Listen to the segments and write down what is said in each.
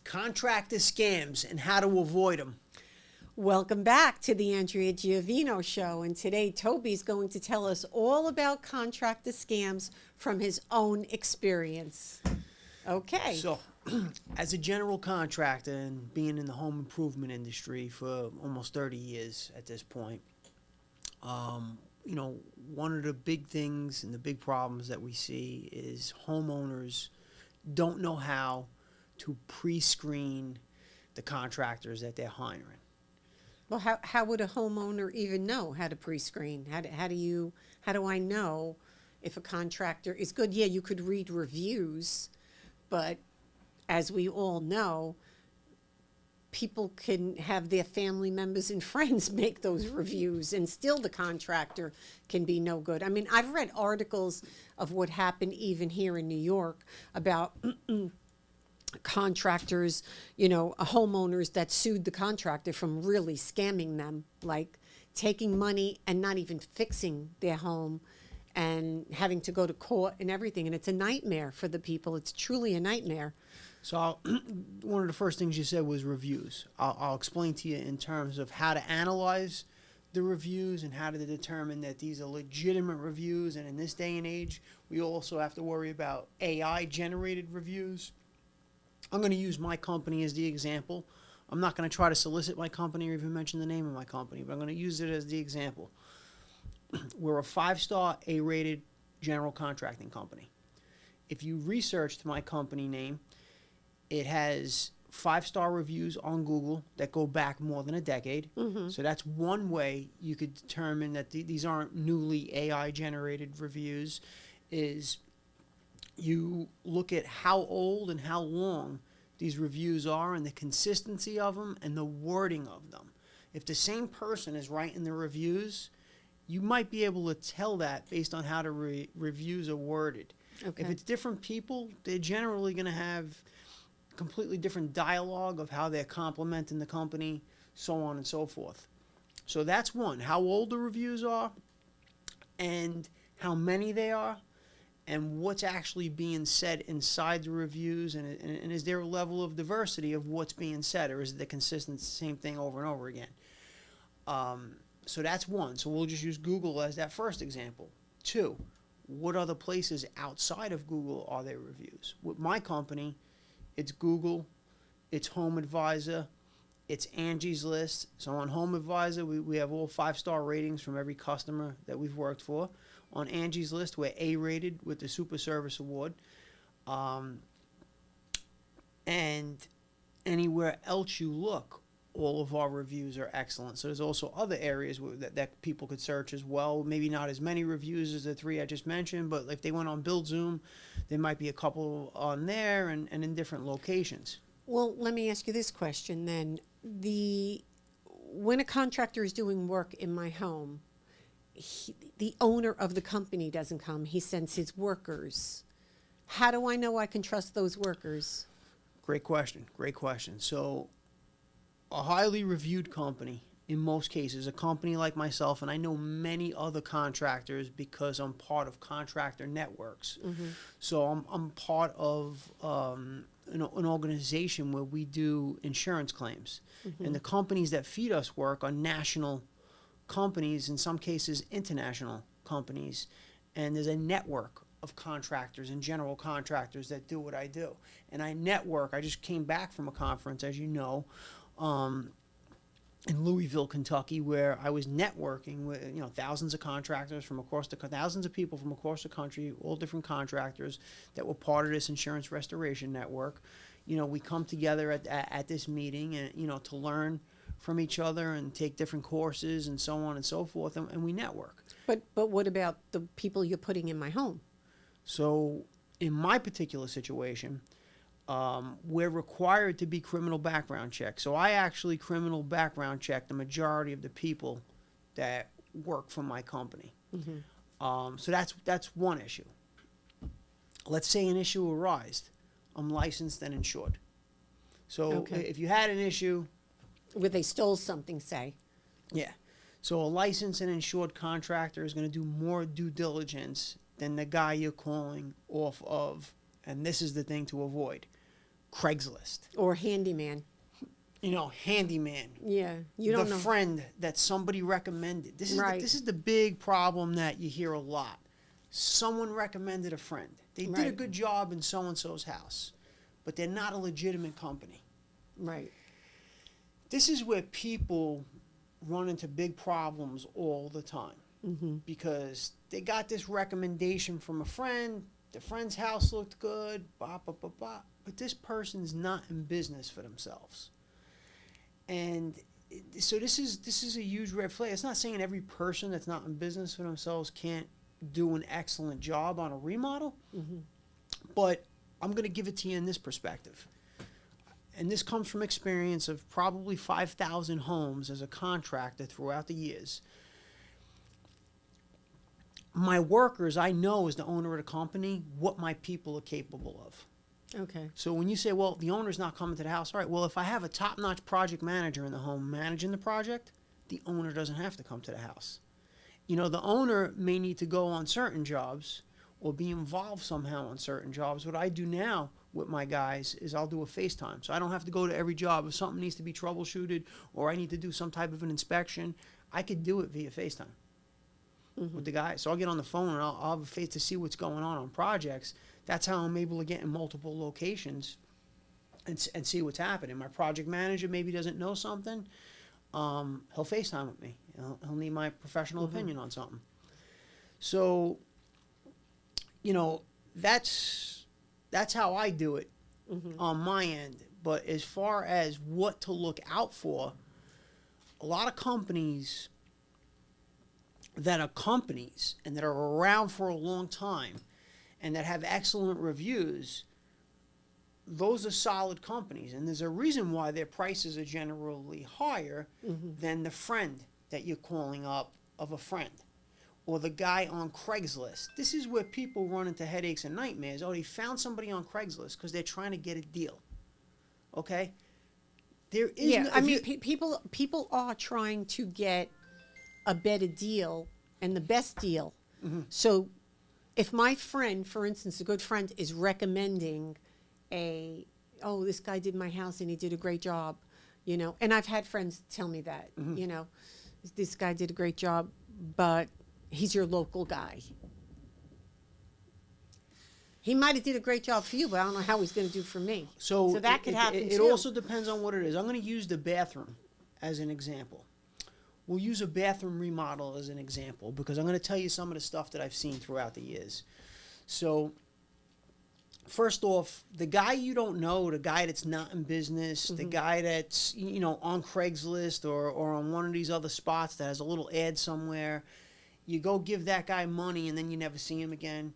contractor scams and how to avoid them. Welcome back to the Andrea Giovino Show, and today Toby's going to tell us all about contractor scams from his own experience. Okay. So, as a general contractor and being in the home improvement industry for almost 30 years at this point, one of the big things and the big problems that we see is homeowners don't know how to pre-screen the contractors that they're hiring. Well, how would a homeowner even know how to pre-screen? How do I know if a contractor is good? Yeah, you could read reviews, but as we all know, people can have their family members and friends make those reviews, and still the contractor can be no good. I mean, I've read articles of what happened even here in New York about contractors, homeowners that sued the contractor from really scamming them, like taking money and not even fixing their home and having to go to court and everything. And it's a nightmare for the people. It's truly a nightmare. So one of the first things you said was reviews. I'll explain to you in terms of how to analyze the reviews and how to determine that these are legitimate reviews. And in this day and age, we also have to worry about AI-generated reviews. I'm going to use my company as the example. I'm not going to try to solicit my company or even mention the name of my company, but I'm going to use it as the example. We're a 5-star A-rated general contracting company. If you researched my company name, it has 5-star reviews on Google that go back more than a decade. Mm-hmm. So that's one way you could determine that these aren't newly AI-generated reviews, is you look at how old and how long these reviews are and the consistency of them and the wording of them. If the same person is writing the reviews, you might be able to tell that based on how the reviews are worded. Okay. If it's different people, they're generally going to have completely different dialogue of how they're complimenting the company, so on and so forth. So that's one, how old the reviews are and how many they are and what's actually being said inside the reviews, and is there a level of diversity of what's being said, or is it the consistent same thing over and over again? So that's one. So we'll just use Google as that first example. Two, what other places outside of Google are there reviews? With my company, it's Google, it's Home Advisor, it's Angie's List. So on Home Advisor, we have all 5-star ratings from every customer that we've worked for. On Angie's List, we're A-rated with the Super Service Award. And anywhere else you look, all of our reviews are excellent. So there's also other areas that people could search as well. Maybe not as many reviews as the 3 I just mentioned, but if they went on BuildZoom, there might be a couple on there and in different locations. Well, let me ask you this question then. When a contractor is doing work in my home, the owner of the company doesn't come. He sends his workers. How do I know I can trust those workers? Great question. So a highly reviewed company, in most cases, a company like myself, and I know many other contractors because I'm part of contractor networks. Mm-hmm. So I'm part of an organization where we do insurance claims. Mm-hmm. And the companies that feed us work are national companies, in some cases international companies, and there's a network of contractors and general contractors that do what I do. And I just came back from a conference, as you know, in Louisville, Kentucky, where I was networking with thousands of contractors thousands of people from across the country, all different contractors that were part of this insurance restoration network. We come together at this meeting and to learn from each other and take different courses and so on and so forth, and we network. But what about the people you're putting in my home? So in my particular situation, we're required to be criminal background checked. So I actually criminal background check the majority of the people that work for my company. Mm-hmm. So that's one issue. Let's say an issue arises. I'm licensed and insured. So if you had an issue where they stole something, say. Yeah. So a licensed and insured contractor is going to do more due diligence than the guy you're calling off of. And this is the thing to avoid. Craigslist. Or handyman. Handyman. Yeah, you don't the know. friend that somebody recommended. This is Right. this is the big problem that you hear a lot. Someone recommended a friend. They did a Right. good job in so and so's house, but they're not a legitimate company. Right. This is where people run into big problems all the time because they got this recommendation from a friend. The friend's house looked good, blah, blah, blah, blah, but this person's not in business for themselves. And so this is a huge red flag. It's not saying every person that's not in business for themselves can't do an excellent job on a remodel, but I'm going to give it to you in this perspective. And this comes from experience of probably 5,000 homes as a contractor throughout the years. My workers, I know as the owner of the company, what my people are capable of. Okay. So when you say, well, the owner's not coming to the house, all right, well, if I have a top-notch project manager in the home managing the project, the owner doesn't have to come to the house. The owner may need to go on certain jobs or be involved somehow on certain jobs. What I do now with my guys is I'll do a FaceTime. So I don't have to go to every job. If something needs to be troubleshooted or I need to do some type of an inspection, I could do it via FaceTime with the guy. So I'll get on the phone and I'll have a face to see what's going on projects. That's how I'm able to get in multiple locations and see what's happening. My project manager maybe doesn't know something. He'll FaceTime with me. He'll need my professional opinion on something. So, that's how I do it on my end. But as far as what to look out for, a lot of companies that are companies and that are around for a long time and that have excellent reviews, those are solid companies. And there's a reason why their prices are generally higher than the friend that you're calling up of a friend or the guy on Craigslist. This is where people run into headaches and nightmares. Oh, they found somebody on Craigslist because they're trying to get a deal. Okay? There is people are trying to get a better deal and the best deal. So if my friend, for instance, a good friend is recommending this guy did my house and he did a great job, and I've had friends tell me that, this guy did a great job, but he's your local guy. He might have did a great job for you, but I don't know how he's going to do for me. So that could happen It too. also depends on what it is. I'm going to use the bathroom as an example. We'll use a bathroom remodel as an example because I'm going to tell you some of the stuff that I've seen throughout the years. So first off, the guy you don't know, the guy that's not in business, the guy that's on Craigslist or on one of these other spots that has a little ad somewhere, you go give that guy money and then you never see him again.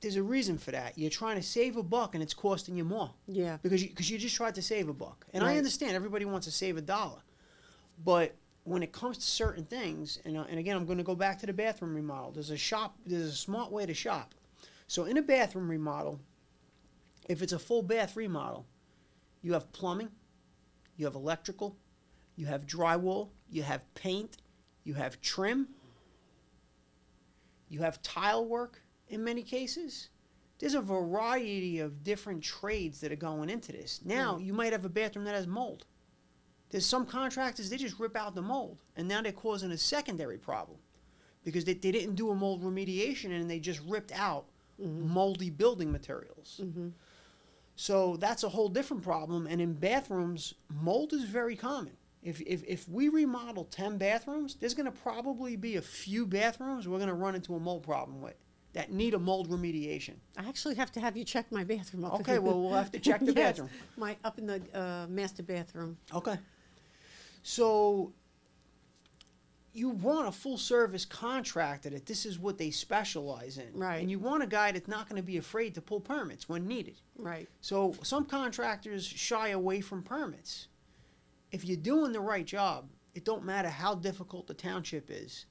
There's a reason for that. You're trying to save a buck and it's costing you more. Yeah. Because you just tried to save a buck. And I Right. understand everybody wants to save $1. But when it comes to certain things, and again, I'm going to go back to the bathroom remodel. There's a smart way to shop. So in a bathroom remodel, if it's a full bath remodel, you have plumbing, you have electrical, you have drywall, you have paint, you have trim, you have tile work in many cases. There's a variety of different trades that are going into this. Now, you might have a bathroom that has mold. There's some contractors, they just rip out the mold, and now they're causing a secondary problem because they didn't do a mold remediation and they just ripped out moldy building materials. So that's a whole different problem. And in bathrooms, mold is very common. If we remodel 10 bathrooms, there's going to probably be a few bathrooms we're going to run into a mold problem with that need a mold remediation. I actually have to have you check my bathroom up. Okay, well, we'll have to check the Yes, bathroom. up in the master bathroom. Okay. So you want a full-service contractor that this is what they specialize in. Right. And you want a guy that's not going to be afraid to pull permits when needed. Right. So some contractors shy away from permits. If you're doing the right job, it don't matter how difficult the township is.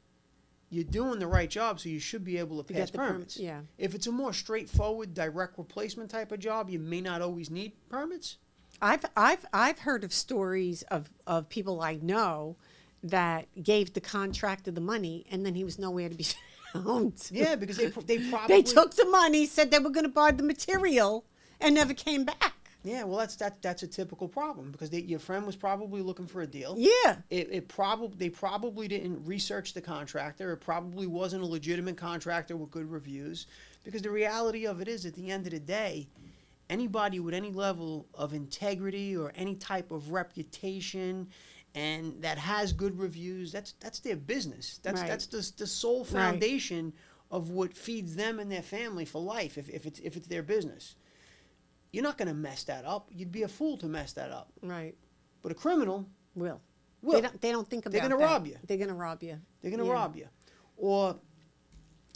You're doing the right job, so you should be able to pass permits. Yeah. If it's a more straightforward, direct replacement type of job, you may not always need permits. I've heard of stories of people I know that gave the contractor the money and then he was nowhere to be found. Yeah, because they probably... They took the money, said they were going to buy the material, and never came back. Yeah, well, that's a typical problem because your friend was probably looking for a deal. Yeah. They probably didn't research the contractor. It probably wasn't a legitimate contractor with good reviews. Because the reality of it is, at the end of the day, anybody with any level of integrity or any type of reputation and that has good reviews, that's their business. That's the sole foundation of what feeds them and their family for life. If it's their business. You're not going to mess that up. You'd be a fool to mess that up. Right. But a criminal will. will. They don't think about They're going to rob you. They're going to rob you. They're going to rob you. Or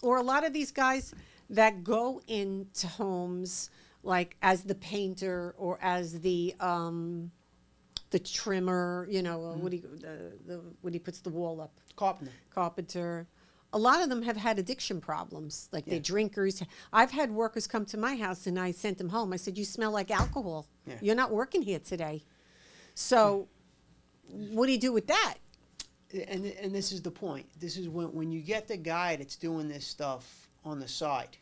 a lot of these guys that go into homes like as the painter or as the trimmer, what he puts the wall up. Carpenter. A lot of them have had addiction problems, like they're drinkers. I've had workers come to my house and I sent them home. I said, "You smell like alcohol. Yeah. You're not working here today." So what do you do with that? And this is the point. This is when you get the guy that's doing this stuff on the side.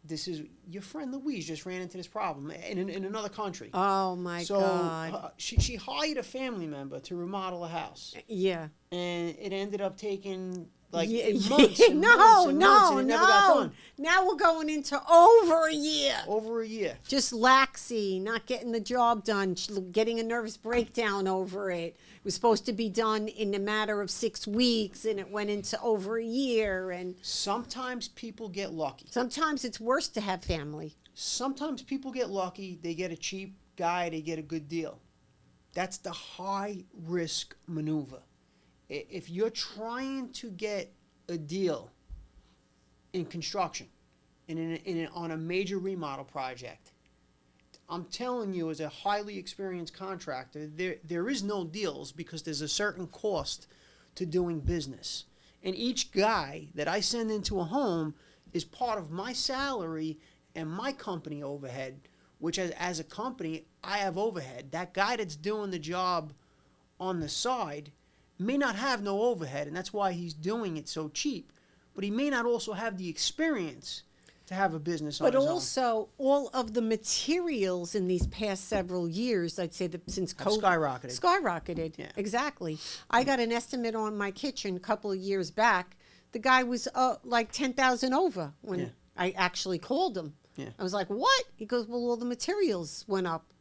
This is your friend Louise just ran into this problem in another country. Oh my God! So she hired a family member to remodel a house. Yeah. And it ended up taking months. No. It never got done. Now we're going into over a year. Over a year. Just laxy, not getting the job done, getting a nervous breakdown over it. It was supposed to be done in a matter of 6 weeks, and it went into over a year. And sometimes people get lucky. Sometimes it's worse to have family. Sometimes people get lucky. They get a cheap guy. They get a good deal. That's the high risk maneuver. If you're trying to get a deal in construction, on a major remodel project, I'm telling you, as a highly experienced contractor, there is no deals because there's a certain cost to doing business. And each guy that I send into a home is part of my salary and my company overhead, which as a company, I have overhead. That guy that's doing the job on the side may not have no overhead, and that's why he's doing it so cheap. But he may not also have the experience to have a business on his own. But also, all of the materials in these past several years, I'd say that since COVID... Skyrocketed, yeah. Exactly. I got an estimate on my kitchen a couple of years back. The guy was like $10,000 over when I actually called him. Yeah. I was like, what? He goes, well, all the materials went up.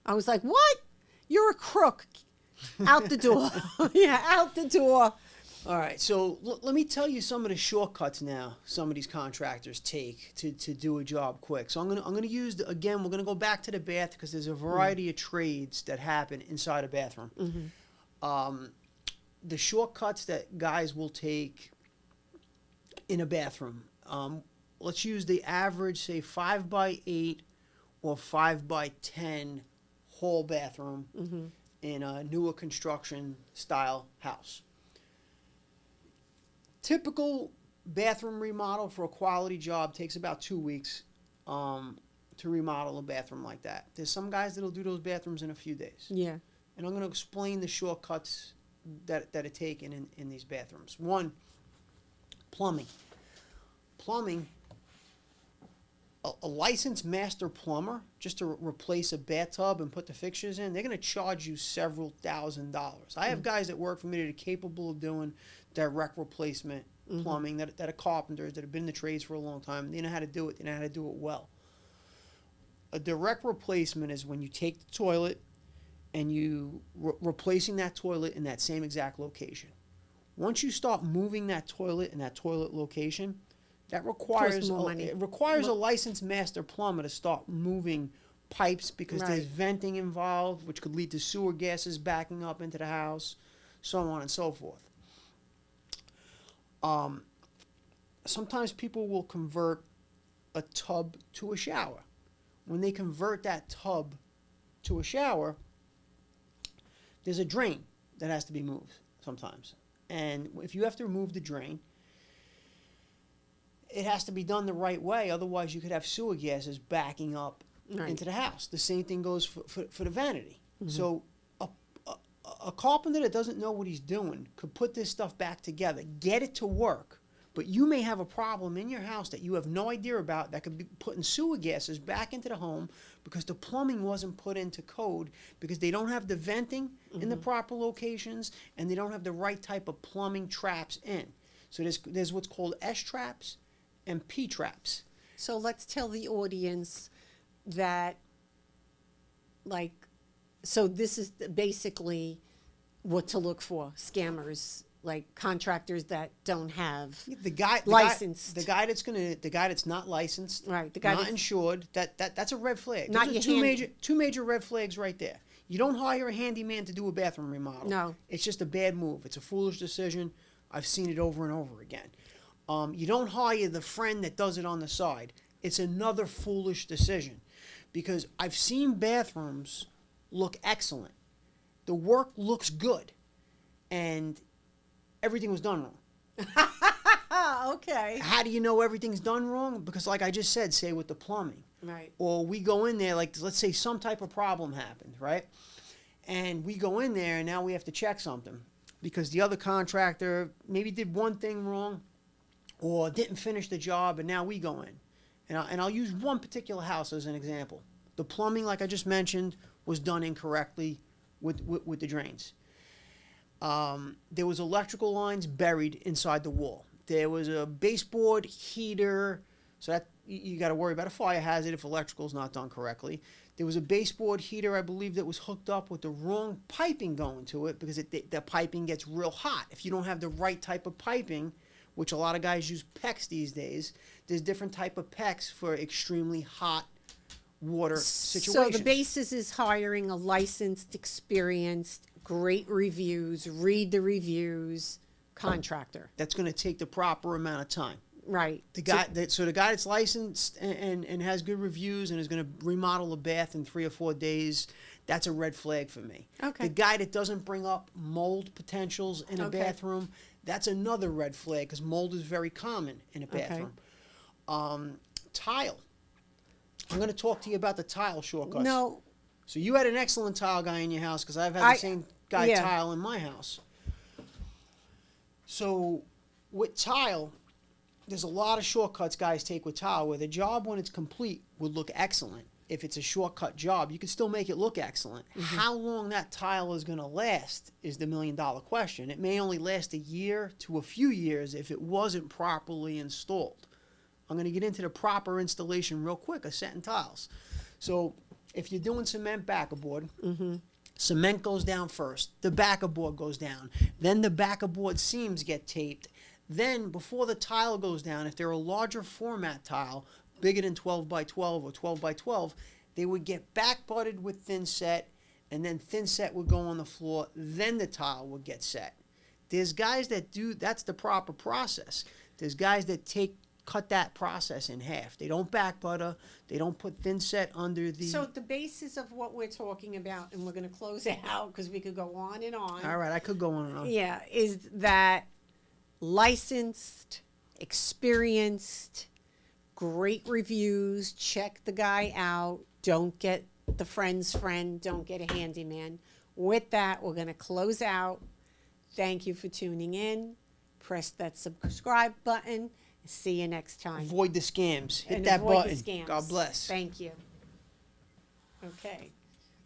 I was like, what? You're a crook. Out the door. Yeah, out the door. All right, so let me tell you some of the shortcuts now some of these contractors take to do a job quick. So I'm gonna use again. We're gonna go back to the bath because there's a variety of trades that happen inside a bathroom. Mm-hmm. The shortcuts that guys will take in a bathroom. Let's use the average, say 5x8 or 5x10 hall bathroom. Mm-hmm. In a newer construction style house. Typical bathroom remodel for a quality job takes about 2 weeks to remodel a bathroom like that. There's some guys that'll do those bathrooms in a few days. Yeah. And I'm going to explain the shortcuts that are taken in these bathrooms. One, plumbing. Plumbing, a licensed master plumber, just to replace a bathtub and put the fixtures in, they're going to charge you several $1,000s. I have guys that work for me that are capable of doing direct replacement plumbing, that are carpenters, that have been in the trades for a long time. They know how to do it. They know how to do it well. A direct replacement is when you take the toilet and you replacing that toilet in that same exact location. Once you start moving that toilet in that toilet location, that requires a licensed master plumber to start moving pipes because there's venting involved, which could lead to sewer gases backing up into the house, so on and so forth. Sometimes people will convert a tub to a shower. When they convert that tub to a shower, there's a drain that has to be moved sometimes. And if you have to remove the drain, it has to be done the right way. Otherwise, you could have sewer gases backing up into the house. The same thing goes for the vanity. Mm-hmm. So a carpenter that doesn't know what he's doing could put this stuff back together, get it to work, But you may have a problem in your house that you have no idea about that could be putting sewer gases back into the home because the plumbing wasn't put into code because they don't have the venting in the proper locations and they don't have the right type of plumbing traps in. So there's what's called S traps and P traps. So let's tell the audience that, like, so this is basically what to look for, scammers, like contractors that don't have The guy licensed. the guy that's not licensed, Right, the guy not that's- insured, that's a red flag. Not Those are your two major red flags right there. You don't hire a handyman to do a bathroom remodel. No. It's just a bad move. It's a foolish decision. I've seen it over and over again. You don't hire the friend that does it on the side. It's another foolish decision because I've seen bathrooms look excellent. The work looks good and everything was done wrong. Ah, okay. How do you know everything's done wrong? Because like I just said, say with the plumbing. Right. Or we go in there, like let's say some type of problem happened, right? And we go in there and now we have to check something because the other contractor maybe did one thing wrong or didn't finish the job and now we go in. And I'll use one particular house as an example. The plumbing, like I just mentioned, was done incorrectly with the drains. There was electrical lines buried inside the wall. There was a baseboard heater, so that you got to worry about a fire hazard if electrical's not done correctly. There was a baseboard heater, I believe, that was hooked up with the wrong piping going to it because the piping gets real hot. If you don't have the right type of piping, which a lot of guys use PEX these days, there's different type of PEX for extremely hot water situations. So the basis is hiring a licensed, experienced, great reviews, read the reviews, contractor. That's going to take the proper amount of time. Right. The guy that's licensed and has good reviews and is going to remodel a bath in 3 or 4 days, that's a red flag for me. Okay. The guy that doesn't bring up mold potentials in a Okay. bathroom, that's another red flag because mold is very common in a bathroom. Tile. I'm going to talk to you about the tile shortcuts. No. So you had an excellent tile guy in your house because I've had the same guy yeah. tile in my house. So with tile, there's a lot of shortcuts guys take with tile where the job when it's complete would look excellent. If it's a shortcut job, you can still make it look excellent. How long that tile is going to last is the $1 million question. It may only last a year to a few years if it wasn't properly installed. I'm going to get into the proper installation real quick of setting tiles. So if you're doing cement backer board, cement goes down first. The backer board goes down. Then the backer board seams get taped. Then before the tile goes down, if they're a larger format tile, bigger than 12 by 12 or 12 by 12, they would get back butted with thin set, and then thin set would go on the floor. Then the tile would get set. There's guys that do, that's the proper process. There's guys that cut that process in half. They don't back butter. They don't put thin set under the... So the basis of what we're talking about, and we're going to close it out because we could go on and on. All right, I could go on and on. Yeah, is that licensed, experienced, great reviews, check the guy out, don't get the friend's friend, don't get a handyman. With that, we're going to close out. Thank you for tuning in. Press that subscribe button. See you next time. Avoid the scams. Hit And that avoid button. the scams. God bless. Thank you. Okay.